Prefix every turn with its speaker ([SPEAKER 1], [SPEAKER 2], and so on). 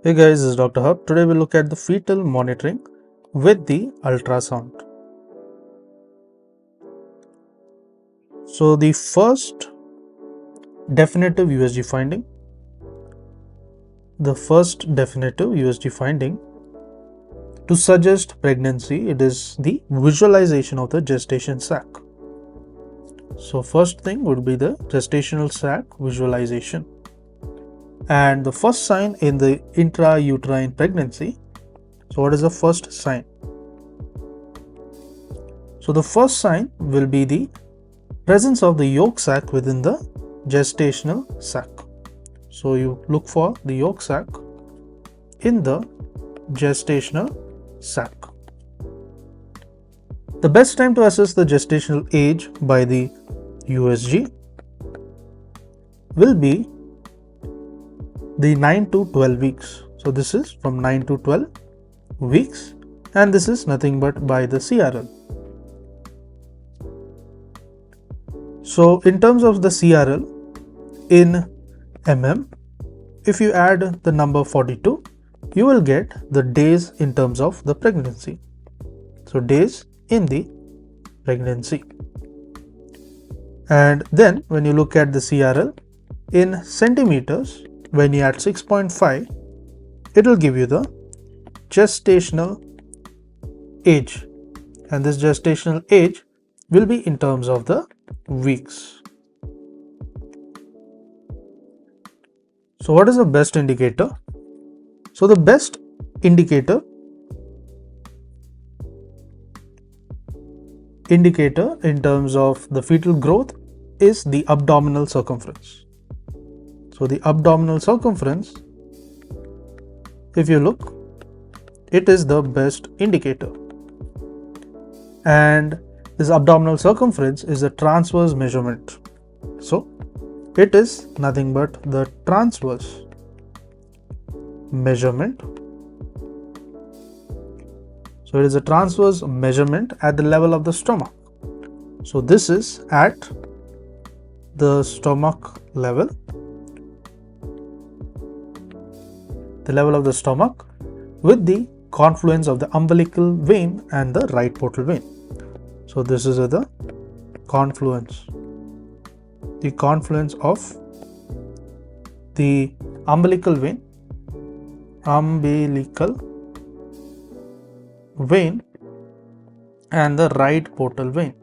[SPEAKER 1] Hey guys, this is Dr. Hub. Today we'll look at the fetal monitoring with the ultrasound. So the first definitive USG finding, to suggest pregnancy, it is the visualization of the gestation sac. So first thing would be the gestational sac visualization. And the first sign in the intrauterine pregnancy. So what is the first sign? So the first sign will be the presence of the yolk sac within the gestational sac. So you look for the yolk sac in the gestational sac. The best time to assess the gestational age by the USG will be the 9 to 12 weeks. So this is from 9 to 12 weeks, and this is nothing but by the CRL. So in terms of the CRL in mm, if you add the number 42, you will get the days in terms of the pregnancy. So days in the pregnancy. And then when you look at the CRL in centimeters, when you add 6.5, it will give you the gestational age, and this gestational age will be in terms of the weeks. So what is the best indicator? So the best indicator in terms of the fetal growth is the abdominal circumference. So the abdominal circumference, if you look, it is the best indicator. And this abdominal circumference is a transverse measurement. So it is nothing but the transverse measurement. So it is a transverse measurement at the level of the stomach. So this is at the stomach level. The level of the stomach with the confluence of the umbilical vein and the right portal vein. So this is the confluence of the umbilical vein and the right portal vein.